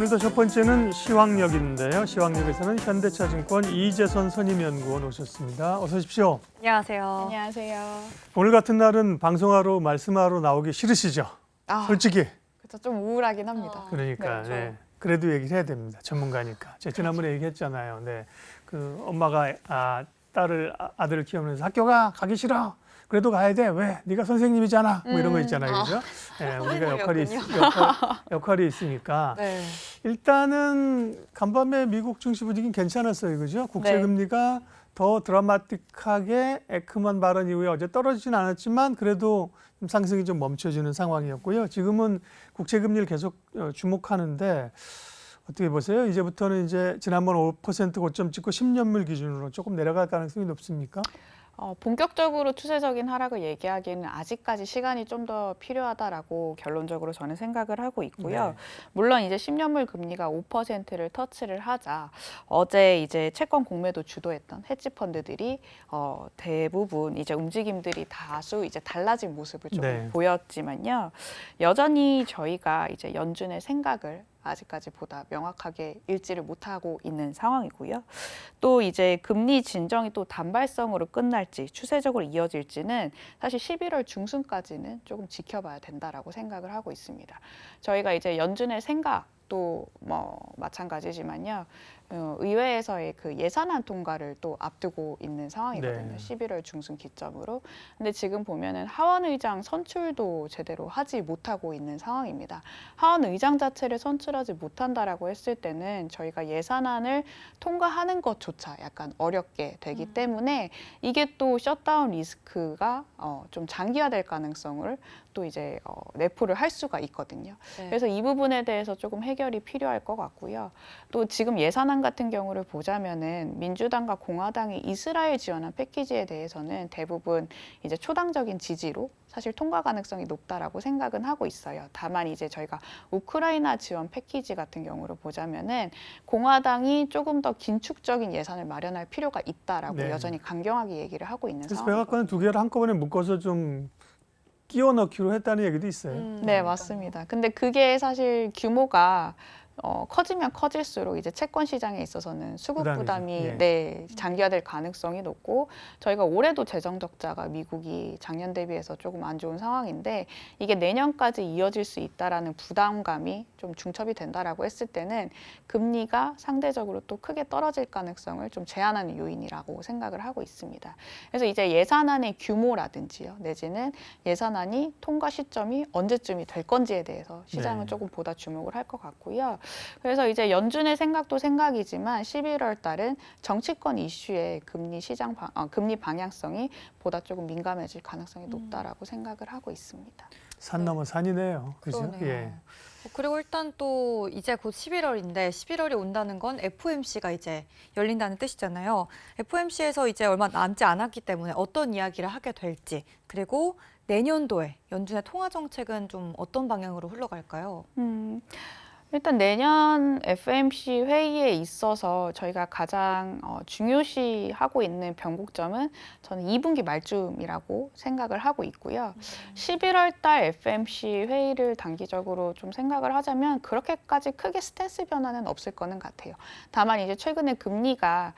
오늘도 첫 번째는 시황역인데요. 시황역에서는 현대차증권 이재선 선임연구원 오셨습니다. 어서 오십시오. 안녕하세요. 안녕하세요. 오늘 같은 날은 방송하러 말씀하러 나오기 싫으시죠? 솔직히. 그렇죠. 좀 우울하긴 합니다. 그러니까 네, 네. 그래도 얘기를 해야 됩니다. 전문가니까. 제가 지난번에 얘기했잖아요. 네. 그 엄마가 아들을 키우면서 학교가 가기 싫어. 그래도 가야 돼. 왜? 네가 선생님이잖아. 뭐 이런 거 있잖아요. 그죠? 네, 우리가 역할이 있으니까. 네. 일단은 간밤에 미국 증시 분위기는 괜찮았어요. 그죠? 국채 금리가 더 드라마틱하게 에크먼 발언 이후에 어제 떨어지진 않았지만 그래도 좀 상승이 좀 멈춰지는 상황이었고요. 지금은 국채 금리를 계속 주목하는데 어떻게 보세요? 이제부터는 이제 지난번 5% 고점 찍고 10년물 기준으로 조금 내려갈 가능성이 높습니까? 본격적으로 추세적인 하락을 얘기하기에는 아직까지 시간이 좀 더 필요하다라고 결론적으로 저는 생각을 하고 있고요. 네. 물론 이제 10년물 금리가 5%를 터치를 하자 어제 이제 채권 공매도 주도했던 헤지 펀드들이 대부분 이제 움직임들이 다수 이제 달라진 모습을 좀 네. 보였지만요. 여전히 저희가 이제 연준의 생각을 아직까지 보다 명확하게 읽지를 못하고 있는 상황이고요. 또 이제 금리 진정이 또 단발성으로 끝날지 추세적으로 이어질지는 사실 11월 중순까지는 조금 지켜봐야 된다라고 생각을 하고 있습니다. 저희가 이제 연준의 생각도 뭐 마찬가지지만요. 의회에서의 그 예산안 통과를 또 앞두고 있는 상황이거든요. 네. 11월 중순 기점으로. 근데 지금 보면은 하원 의장 선출도 제대로 하지 못하고 있는 상황입니다. 하원 의장 자체를 선출하지 못한다라고 했을 때는 저희가 예산안을 통과하는 것조차 약간 어렵게 되기 때문에 이게 또 셧다운 리스크가 좀 장기화될 가능성을 또 이제 내포를 할 수가 있거든요. 네. 그래서 이 부분에 대해서 조금 해결이 필요할 것 같고요. 또 지금 예산안 같은 경우를 보자면은 민주당과 공화당이 이스라엘 지원한 패키지에 대해서는 대부분 이제 초당적인 지지로 사실 통과 가능성이 높다라고 생각은 하고 있어요. 다만 이제 저희가 우크라이나 지원 패키지 같은 경우를 보자면은 공화당이 조금 더 긴축적인 예산을 마련할 필요가 있다라고 네. 여전히 강경하게 얘기를 하고 있는 그래서 상황이거든요. 백악관은 두 개를 한꺼번에 묶어서 좀 끼워 넣기로 했다는 얘기도 있어요. 네, 맞습니다. 근데 그게 사실 규모가 커지면 커질수록 이제 채권 시장에 있어서는 수급 부담이 예. 장기화될 가능성이 높고 저희가 올해도 재정 적자가 미국이 작년 대비해서 조금 안 좋은 상황인데 이게 내년까지 이어질 수 있다라는 부담감이 좀 중첩이 된다라고 했을 때는 금리가 상대적으로 또 크게 떨어질 가능성을 좀 제한하는 요인이라고 생각을 하고 있습니다. 그래서 이제 예산안의 규모라든지요, 내지는 예산안이 통과 시점이 언제쯤이 될 건지에 대해서 시장은 네. 조금 보다 주목을 할 것 같고요. 그래서 이제 연준의 생각도 생각이지만 11월 달은 정치권 이슈에 금리 방향성이 보다 조금 민감해질 가능성이 높다라고 생각을 하고 있습니다. 산 넘어 산이네요. 그죠? 그러네요. 예. 그리고 일단 또 이제 곧 11월인데 11월이 온다는 건 FOMC가 이제 열린다는 뜻이잖아요. FOMC에서 이제 얼마 남지 않았기 때문에 어떤 이야기를 하게 될지 그리고 내년도에 연준의 통화 정책은 좀 어떤 방향으로 흘러갈까요? 일단 내년 FOMC 회의에 있어서 저희가 가장 중요시하고 있는 변곡점은 저는 2분기 말쯤이라고 생각을 하고 있고요. 11월 달 FOMC 회의를 단기적으로 좀 생각을 하자면 그렇게까지 크게 스탠스 변화는 없을 거는 같아요. 다만 이제 최근에 금리가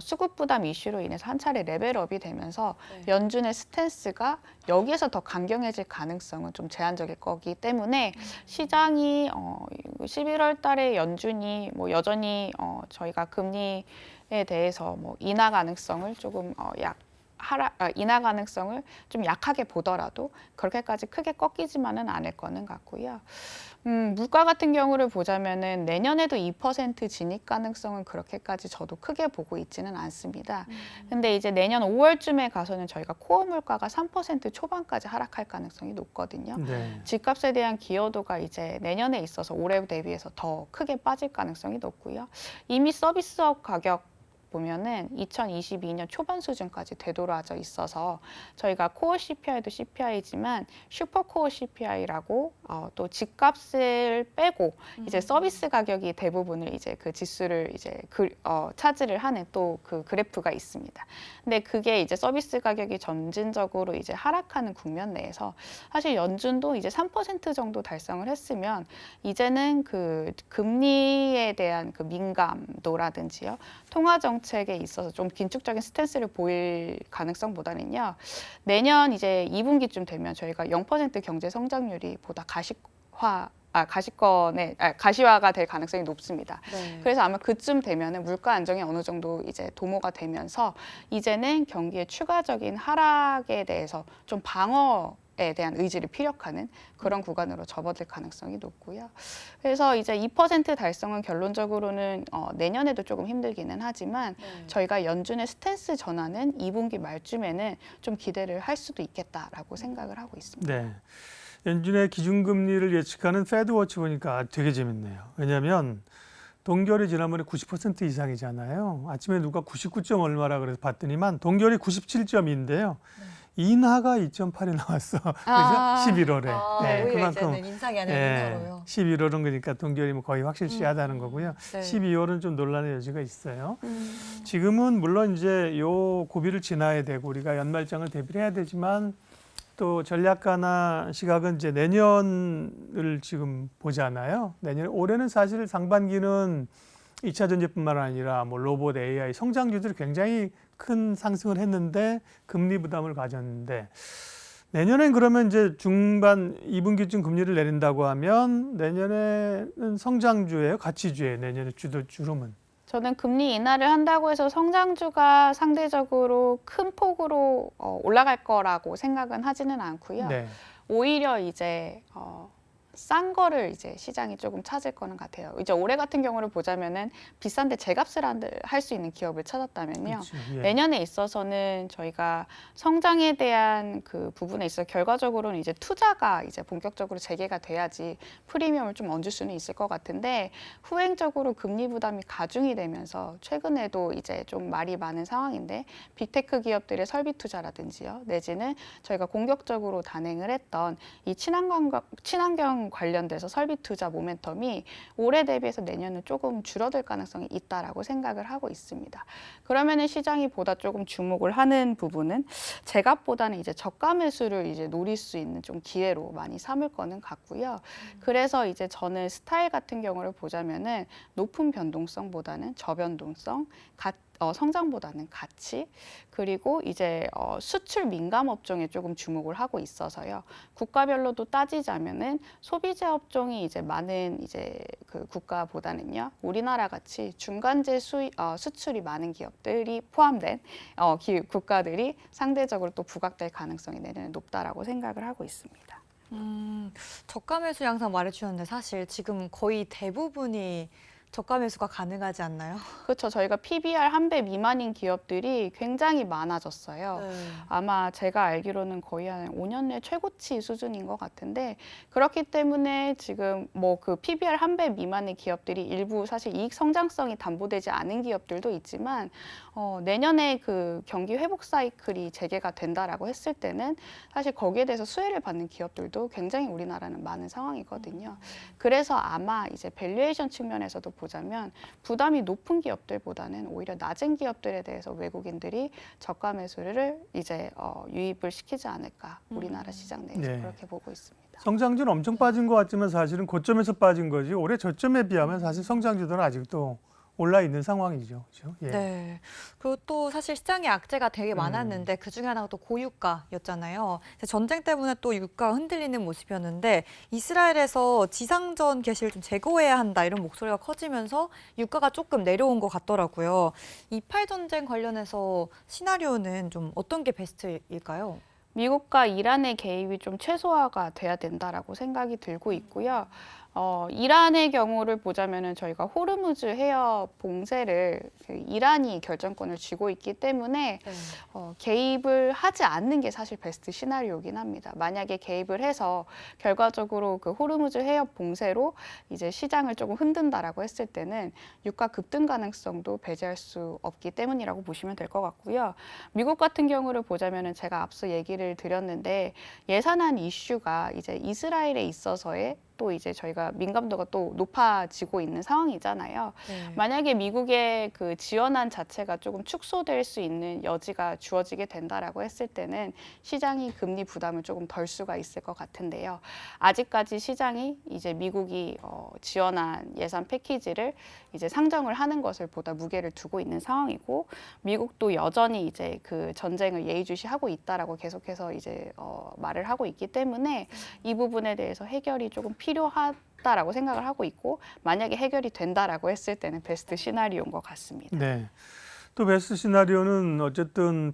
수급 부담 이슈로 인해서 한 차례 레벨업이 되면서 연준의 스탠스가 여기에서 더 강경해질 가능성은 좀 제한적일 거기 때문에 시장이 11월 달에 연준이 뭐 여전히 저희가 금리에 대해서 뭐 인하 가능성을 조금 인하 가능성을 좀 약하게 보더라도 그렇게까지 크게 꺾이지만은 않을 거는 같고요. 물가 같은 경우를 보자면은 내년에도 2% 진입 가능성은 그렇게까지 저도 크게 보고 있지는 않습니다. 근데 이제 내년 5월쯤에 가서는 저희가 코어 물가가 3% 초반까지 하락할 가능성이 높거든요. 네. 집값에 대한 기여도가 이제 내년에 있어서 올해 대비해서 더 크게 빠질 가능성이 높고요. 이미 서비스업 가격 보면은 2022년 초반 수준까지 되돌아져 있어서 저희가 코어 CPI도 CPI지만 슈퍼 코어 CPI라고 또 집값을 빼고 이제 서비스 가격이 대부분을 이제 그 지수를 이제 차지를 하는 또 그 그래프가 있습니다. 근데 그게 이제 서비스 가격이 점진적으로 이제 하락하는 국면 내에서 사실 연준도 이제 3% 정도 달성을 했으면 이제는 그 금리에 대한 그 민감도라든지요, 통화 정책에 있어서 좀 긴축적인 스탠스를 보일 가능성보다는요, 내년 이제 2분기쯤 되면 저희가 0% 경제 성장률이 보다 가시화가 될 가능성이 높습니다. 네. 그래서 아마 그쯤 되면은 물가 안정이 어느 정도 이제 도모가 되면서 이제는 경기의 추가적인 하락에 대해서 좀 방어에 대한 의지를 피력하는 그런 구간으로 접어들 가능성이 높고요. 그래서 이제 2% 달성은 결론적으로는 내년에도 조금 힘들기는 하지만 저희가 연준의 스탠스 전환은 2분기 말쯤에는 좀 기대를 할 수도 있겠다라고 생각을 하고 있습니다. 네. 연준의 기준금리를 예측하는 패드워치 보니까 되게 재밌네요. 왜냐하면 동결이 지난번에 90% 이상이잖아요. 아침에 누가 99점 얼마라 그래서 봤더니만 동결이 97점인데요. 인하가 2.8이 나왔어. 그죠? 11월에. 오히려 이제는 인상이 아니라 인하로요. 11월은 그러니까 동결이 거의 확실시하다는 거고요. 네. 12월은 좀 논란의 여지가 있어요. 지금은 물론 이제 요 고비를 지나야 되고 우리가 연말장을 대비를 해야 되지만 또 전략가나 시각은 이제 내년을 지금 보잖아요. 올해는 사실 상반기는 2차 전지뿐만 아니라 뭐 로봇, AI, 성장주들이 굉장히 큰 상승을 했는데 금리 부담을 가졌는데 내년엔 그러면 이제 중반 2분기쯤 금리를 내린다고 하면 내년에는 성장주예요, 가치주예요. 내년에 주름은. 저는 금리 인하를 한다고 해서 성장주가 상대적으로 큰 폭으로 올라갈 거라고 생각은 하지는 않고요. 네. 오히려 이제 싼 거를 이제 시장이 조금 찾을 거는 같아요. 이제 올해 같은 경우를 보자면은 비싼데 제값을 할 수 있는 기업을 찾았다면요. 그렇죠. 예. 내년에 있어서는 저희가 성장에 대한 그 부분에 있어 결과적으로는 이제 투자가 이제 본격적으로 재개가 돼야지 프리미엄을 좀 얹을 수는 있을 것 같은데 후행적으로 금리 부담이 가중이 되면서 최근에도 이제 좀 말이 많은 상황인데 빅테크 기업들의 설비 투자라든지요, 내지는 저희가 공격적으로 단행을 했던 이 친환경 관련돼서 설비 투자 모멘텀이 올해 대비해서 내년은 조금 줄어들 가능성이 있다라고 생각을 하고 있습니다. 그러면은 시장이 보다 조금 주목을 하는 부분은 제값보다는 이제 저가 매수를 이제 노릴 수 있는 좀 기회로 많이 삼을 거는 같고요. 그래서 이제 저는 스타일 같은 경우를 보자면은 높은 변동성보다는 저변동성, 성장보다는 가치, 그리고 이제 수출 민감 업종에 조금 주목을 하고 있어서요. 국가별로도 따지자면은 소비재 업종이 이제 많은 이제 그 국가보다는요, 우리나라 같이 중간재 수출이 많은 기업들이 포함된 국가들이 상대적으로 또 부각될 가능성이 내년에 높다라고 생각을 하고 있습니다. 저가 매수 양상 말해주셨는데 사실 지금 거의 대부분이 저가 매수가 가능하지 않나요? 그렇죠. 저희가 PBR 1배 미만인 기업들이 굉장히 많아졌어요. 아마 제가 알기로는 거의 한 5년 내 최고치 수준인 것 같은데, 그렇기 때문에 지금 뭐 그 PBR 1배 미만의 기업들이 일부 사실 이익 성장성이 담보되지 않은 기업들도 있지만 내년에 그 경기 회복 사이클이 재개가 된다라고 했을 때는 사실 거기에 대해서 수혜를 받는 기업들도 굉장히 우리나라는 많은 상황이거든요. 그래서 아마 이제 밸류에이션 측면에서도 보자면 부담이 높은 기업들보다는 오히려 낮은 기업들에 대해서 외국인들이 저가 매수를 이제 유입을 시키지 않을까, 우리나라 시장 내에서 네. 그렇게 보고 있습니다. 성장주는 엄청 빠진 것 같지만 사실은 고점에서 빠진 거지 올해 저점에 비하면 사실 성장주들은 아직도 올라 있는 상황이죠. 그렇죠? 예. 네. 그리고 또 사실 시장에 악재가 되게 많았는데 그 중에 하나가 또 고유가였잖아요. 전쟁 때문에 또 유가가 흔들리는 모습이었는데 이스라엘에서 지상전 개시를 좀 제거해야 한다 이런 목소리가 커지면서 유가가 조금 내려온 것 같더라고요. 이팔 전쟁 관련해서 시나리오는 좀 어떤 게 베스트일까요? 미국과 이란의 개입이 좀 최소화가 돼야 된다라고 생각이 들고 있고요. 이란의 경우를 보자면은 저희가 호르무즈 해협 봉쇄를 그 이란이 결정권을 쥐고 있기 때문에 네. 개입을 하지 않는 게 사실 베스트 시나리오긴 합니다. 만약에 개입을 해서 결과적으로 그 호르무즈 해협 봉쇄로 이제 시장을 조금 흔든다라고 했을 때는 유가 급등 가능성도 배제할 수 없기 때문이라고 보시면 될 것 같고요. 미국 같은 경우를 보자면은 제가 앞서 얘기를 드렸는데 예산안 이슈가 이제 이스라엘에 있어서의 또 이제 저희가 민감도가 또 높아지고 있는 상황이잖아요. 네. 만약에 미국의 그 지원안 자체가 조금 축소될 수 있는 여지가 주어지게 된다라고 했을 때는 시장이 금리 부담을 조금 덜 수가 있을 것 같은데요. 아직까지 시장이 이제 미국이 지원한 예산 패키지를 이제 상정을 하는 것을 보다 무게를 두고 있는 상황이고 미국도 여전히 이제 그 전쟁을 예의주시하고 있다라고 계속해서 이제 말을 하고 있기 때문에 이 부분에 대해서 해결이 조금 필요하다라고 생각을 하고 있고 만약에 해결이 된다라고 했을 때는 베스트 시나리오인 것 같습니다. 네. 또 베스트 시나리오는 어쨌든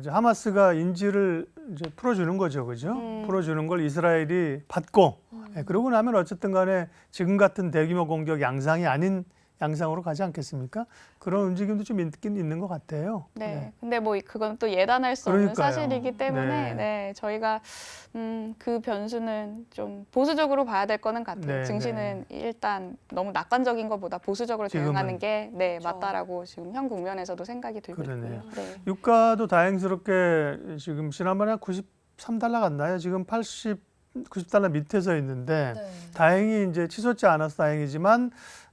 하마스가 인질을 이제 풀어주는 거죠, 그죠? 풀어주는 걸 이스라엘이 받고, 그러고 나면 어쨌든 간에 지금 같은 대규모 공격 양상이 아닌 양상으로 가지 않겠습니까? 그런 움직임도 좀 있긴 있는 것 같아요. 네. 근데 뭐 그건 또 예단할 수 없는 그러니까요. 사실이기 때문에 네. 저희가 그 변수는 좀 보수적으로 봐야 될 거는 같아요. 네, 증시는 일단 너무 낙관적인 것보다 보수적으로 대응하는 지금은. 게 그렇죠. 맞다라고 지금 현 국면에서도 생각이 들고 그러네요. 있고요. 네. 유가도 다행스럽게 지금 지난번에 한 93달러 갔나요? 지금 90달러 밑에 서 있는데 네. 다행히 이제 치솟지 않아서 다행이지만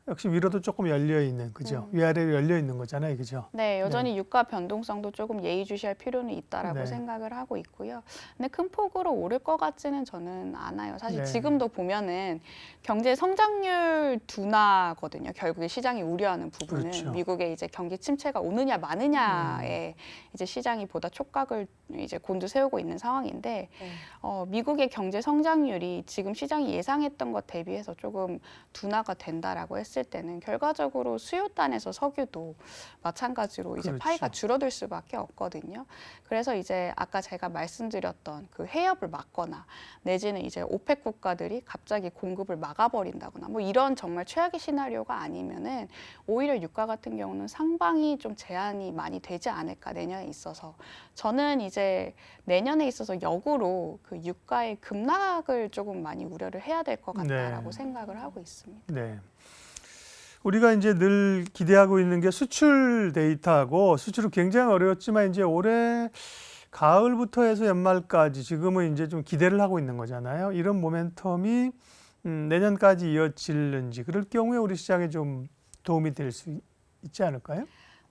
역시 위로도 조금 열려 있는, 그죠? 위아래로 열려 있는 거잖아요, 그죠? 네, 여전히 유가 변동성도 조금 예의주시할 필요는 있다라고 네. 생각을 하고 있고요. 근데 큰 폭으로 오를 것 같지는 저는 않아요. 사실 네. 지금도 보면은 경제 성장률 둔화거든요. 결국에 시장이 우려하는 부분은 그렇죠. 미국의 이제 경기 침체가 오느냐 마느냐에 이제 시장이 보다 촉각을 이제 곤두세우고 있는 상황인데 네. 미국의 경제 성장률이 지금 시장이 예상했던 것 대비해서 조금 둔화가 된다라고 했을 때는 결과적으로 수요단에서 석유도 마찬가지로 이제 그렇죠. 파이가 줄어들 수밖에 없거든요. 그래서 이제 아까 제가 말씀드렸던 그 해협을 막거나 내지는 이제 오펙 국가들이 갑자기 공급을 막아버린다거나 뭐 이런 정말 최악의 시나리오가 아니면은 오히려 유가 같은 경우는 상방이 좀 제한이 많이 되지 않을까 내년에 있어서 저는 이제 내년에 있어서 역으로 그 유가의 급락을 조금 많이 우려를 해야 될 것 같다라고 네. 생각을 하고 있습니다. 네. 우리가 이제 늘 기대하고 있는 게 수출 데이터하고 수출은 굉장히 어려웠지만 이제 올해 가을부터 해서 연말까지 지금은 이제 좀 기대를 하고 있는 거잖아요. 이런 모멘텀이 내년까지 이어질는지 그럴 경우에 우리 시장에 좀 도움이 될 수 있지 않을까요?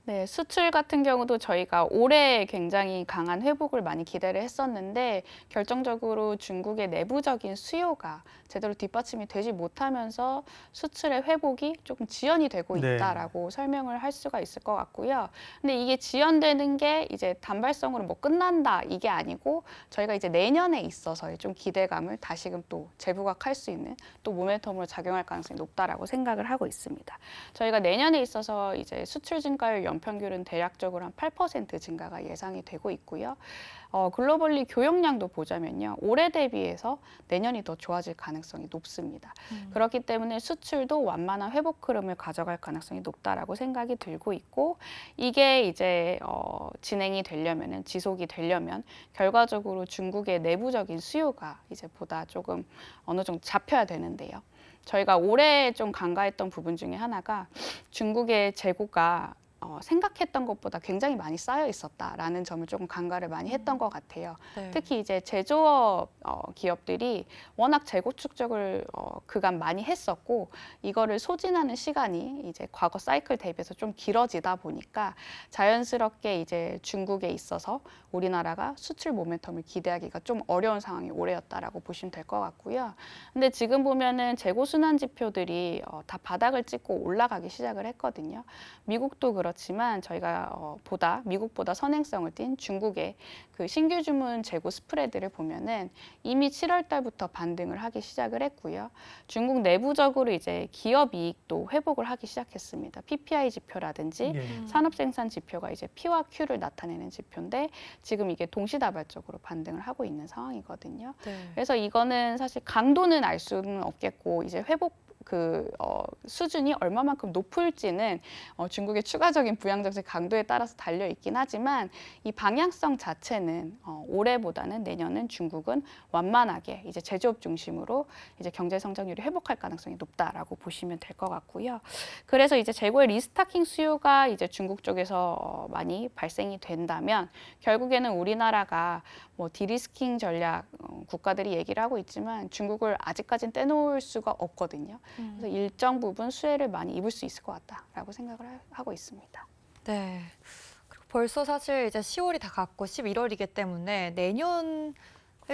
네, 수출 같은 경우도 저희가 올해 굉장히 강한 회복을 많이 기대를 했었는데 결정적으로 중국의 내부적인 수요가 제대로 뒷받침이 되지 못하면서 수출의 회복이 조금 지연이 되고 네. 있다라고 설명을 할 수가 있을 것 같고요. 근데 이게 지연되는 게 이제 단발성으로 뭐 끝난다 이게 아니고 저희가 이제 내년에 있어서의 좀 기대감을 다시금 또 재부각할 수 있는 또 모멘텀으로 작용할 가능성이 높다라고 생각을 하고 있습니다. 저희가 내년에 있어서 이제 수출 증가율 연평균은 대략적으로 한 8% 증가가 예상이 되고 있고요. 글로벌리 교역량도 보자면요. 올해 대비해서 내년이 더 좋아질 가능성이 높습니다. 그렇기 때문에 수출도 완만한 회복 흐름을 가져갈 가능성이 높다라고 생각이 들고 있고 이게 이제 진행이 되려면은 지속이 되려면 결과적으로 중국의 내부적인 수요가 이제 보다 조금 어느 정도 잡혀야 되는데요. 저희가 올해 좀 간과했던 부분 중에 하나가 중국의 재고가 생각했던 것보다 굉장히 많이 쌓여 있었다라는 점을 조금 간과를 많이 했던 것 같아요. 네. 특히 이제 제조업 기업들이 워낙 재고 축적을 그간 많이 했었고 이거를 소진하는 시간이 이제 과거 사이클 대비해서 좀 길어지다 보니까 자연스럽게 이제 중국에 있어서 우리나라가 수출 모멘텀을 기대하기가 좀 어려운 상황이 올해였다라고 보시면 될 것 같고요. 근데 지금 보면은 재고 순환 지표들이 다 바닥을 찍고 올라가기 시작을 했거든요. 미국도 그렇 그렇지만 저희가 미국보다 선행성을 띈 중국의 그 신규 주문 재고 스프레드를 보면은 이미 7월 달부터 반등을 하기 시작을 했고요. 중국 내부적으로 이제 기업 이익도 회복을 하기 시작했습니다. PPI 지표라든지 예. 산업 생산 지표가 이제 P와 Q를 나타내는 지표인데 지금 이게 동시다발적으로 반등을 하고 있는 상황이거든요. 네. 그래서 이거는 사실 강도는 알 수는 없겠고 이제 회복 수준이 얼마만큼 높을지는 중국의 추가적인 부양정책 강도에 따라서 달려 있긴 하지만 이 방향성 자체는 올해보다는 내년은 중국은 완만하게 이제 제조업 중심으로 이제 경제 성장률이 회복할 가능성이 높다라고 보시면 될 것 같고요. 그래서 이제 재고의 리스타킹 수요가 이제 중국 쪽에서 많이 발생이 된다면 결국에는 우리나라가 뭐 디리스킹 전략 국가들이 얘기를 하고 있지만 중국을 아직까지는 떼놓을 수가 없거든요. 그래서 일정 부분 수혜를 많이 입을 수 있을 것 같다라고 생각을 하고 있습니다. 네. 그리고 벌써 사실 이제 10월이 다 갔고 11월이기 때문에 내년을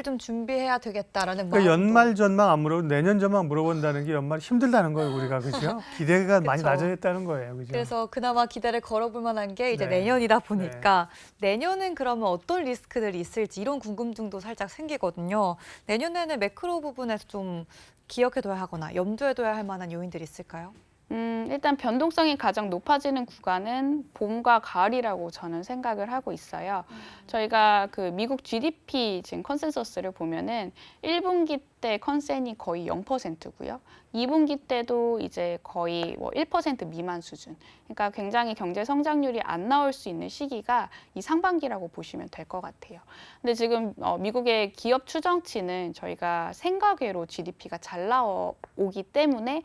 좀 준비해야 되겠다라는 그러니까 마음도. 연말 전망 안 물어보고 내년 전망 물어본다는 게 연말 힘들다는 거예요, 우리가. 그죠? 기대가 많이 그쵸. 낮아졌다는 거예요. 그죠? 그래서 그나마 기대를 걸어볼 만한 게 이제 네. 내년이다 보니까 내년은 그러면 어떤 리스크들이 있을지 이런 궁금증도 살짝 생기거든요. 내년에는 매크로 부분에서 좀 기억해둬야 하거나 염두에둬야 할 만한 요인들이 있을까요? 일단 변동성이 가장 높아지는 구간은 봄과 가을이라고 저는 생각을 하고 있어요. 저희가 그 미국 GDP 지금 컨센서스를 보면은 1분기 때 컨센이 거의 0%고요. 2분기 때도 이제 거의 뭐 1% 미만 수준. 그러니까 굉장히 경제 성장률이 안 나올 수 있는 시기가 이 상반기라고 보시면 될 것 같아요. 근데 지금 미국의 기업 추정치는 저희가 생각외로 GDP가 잘 나오기 때문에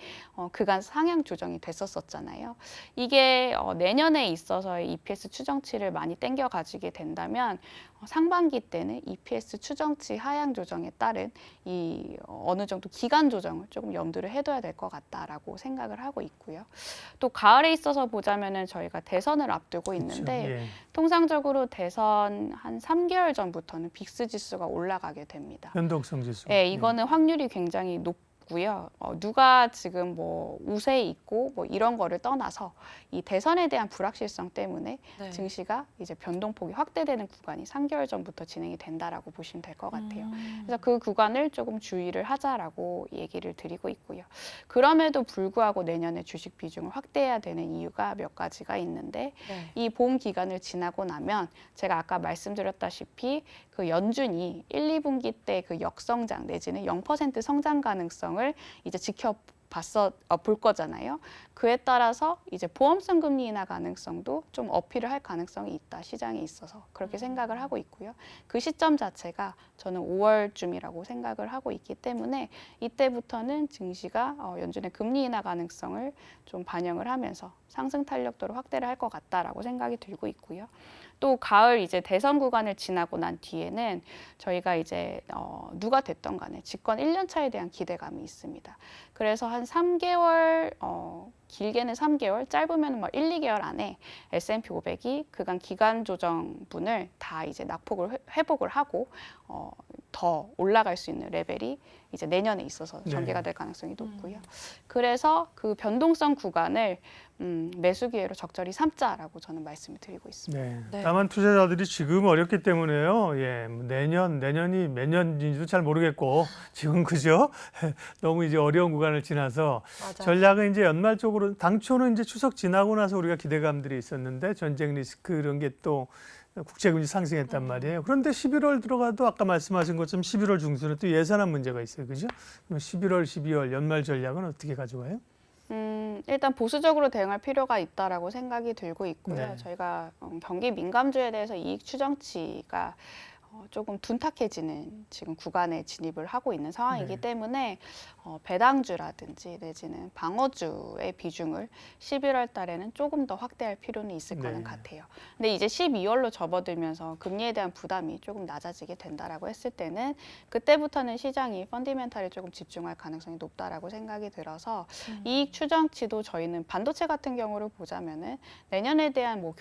그간 상향 조정이 됐었잖아요. 이게 내년에 있어서의 EPS 추정치를 많이 땡겨 가지게 된다면 상반기 때는 EPS 추정치 하향 조정에 따른 이 어느 정도 기간 조정을 조금 염두를 해둬야 될 것 같다라고 생각을 하고 있고요. 또 가을에 있어서 보자면은 저희가 대선을 앞두고 있는데 그렇죠. 예. 통상적으로 대선 한 3개월 전부터는 빅스 지수가 올라가게 됩니다. 변동성 지수. 네, 이거는 확률이 굉장히 높고요. 누가 지금 뭐 우세에 있고 뭐 이런 거를 떠나서 이 대선에 대한 불확실성 때문에 네. 증시가 이제 변동폭이 확대되는 구간이 3개월 전부터 진행이 된다라고 보시면 될 것 같아요. 그래서 그 구간을 조금 주의를 하자라고 얘기를 드리고 있고요. 그럼에도 불구하고 내년에 주식 비중을 확대해야 되는 이유가 몇 가지가 있는데 네. 이 봄 기간을 지나고 나면 제가 아까 말씀드렸다시피 그 연준이 1, 2분기 때 그 역성장 내지는 0% 성장 가능성을 이제 볼 거잖아요. 그에 따라서 이제 보험성 금리 인하 가능성도 좀 어필을 할 가능성이 있다. 시장에 있어서 그렇게 생각을 하고 있고요. 그 시점 자체가 저는 5월쯤이라고 생각을 하고 있기 때문에 이때부터는 증시가 연준의 금리 인하 가능성을 좀 반영을 하면서 상승 탄력도를 확대를 할 것 같다라고 생각이 들고 있고요. 또 가을 이제 대선 구간을 지나고 난 뒤에는 저희가 이제 누가 됐던 간에 집권 1년 차에 대한 기대감이 있습니다. 그래서 한 3개월, 길게는 3개월, 짧으면 뭐 1, 2개월 안에 S&P 500이 그간 기간 조정분을 다 이제 낙폭을 회복을 하고 더 올라갈 수 있는 레벨이 이제 내년에 있어서 전개가 될 가능성이 높고요. 그래서 그 변동성 구간을 매수 기회로 적절히 삼자라고 저는 말씀을 드리고 있습니다. 네. 네. 다만 투자자들이 지금 어렵기 때문에요. 예, 내년이 몇 년인지도 잘 모르겠고 지금 그죠? 너무 이제 어려운 구간을 지나서 맞아요. 전략은 이제 연말 쪽으로 당초는 이제 추석 지나고 나서 우리가 기대감들이 있었는데 전쟁 리스크 이런 게 또 국제금리 상승했단 말이에요. 그런데 11월 들어가도 아까 말씀하신 것처럼 11월 중순에 또 예산안 문제가 있어요. 그죠? 그럼 11월, 12월 연말 전략은 어떻게 가져가요? 일단 보수적으로 대응할 필요가 있다라고 생각이 들고 있고요. 네. 저희가 경기 민감주에 대해서 이익 추정치가 조금 둔탁해지는 지금 구간에 진입을 하고 있는 상황이기 네. 때문에 배당주라든지 내지는 방어주의 비중을 11월 달에는 조금 더 확대할 필요는 있을 네. 거는 같아요. 근데 이제 12월로 접어들면서 금리에 대한 부담이 조금 낮아지게 된다라고 했을 때는 그때부터는 시장이 펀디멘탈에 조금 집중할 가능성이 높다라고 생각이 들어서 이익 추정치도 저희는 반도체 같은 경우를 보자면은 내년에 대한 뭐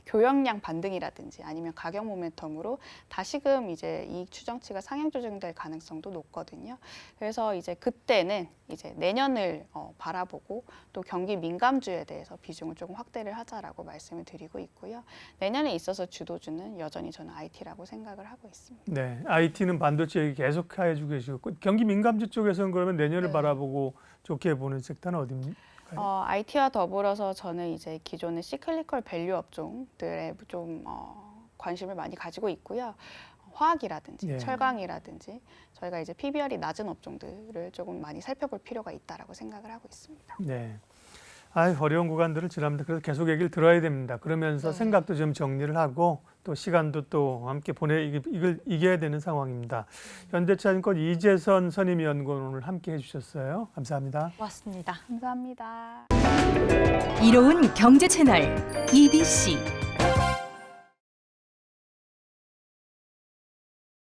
교역량 반등이라든지 아니면 가격 모멘텀으로 다시금 이제 이익 추정치가 상향 조정될 가능성도 높거든요. 그래서 이제 그때는 이제 내년을 바라보고 또 경기 민감주에 대해서 비중을 조금 확대를 하자라고 말씀을 드리고 있고요. 내년에 있어서 주도주는 여전히 저는 IT라고 생각을 하고 있습니다. 네, IT는 반도체 얘기 계속 해주고 계시고 경기 민감주 쪽에서는 그러면 내년을 네. 바라보고 좋게 보는 섹터는 어디입니까? IT와 더불어서 저는 이제 기존의 시클리컬 밸류 업종들에 좀 관심을 많이 가지고 있고요. 화학이라든지 네. 철강이라든지 저희가 이제 PBR이 낮은 업종들을 조금 많이 살펴볼 필요가 있다라고 생각을 하고 있습니다. 네. 어려운 구간들을 지납니다. 그래서 계속 얘기를 들어야 됩니다. 그러면서 네. 생각도 좀 정리를 하고 또 시간도 또 함께 이걸 이겨야 되는 상황입니다. 현대차증권 이재선 선임위원과 오늘 함께 해주셨어요. 감사합니다. 고맙습니다. 감사합니다. 이로운 경제 채널 EBC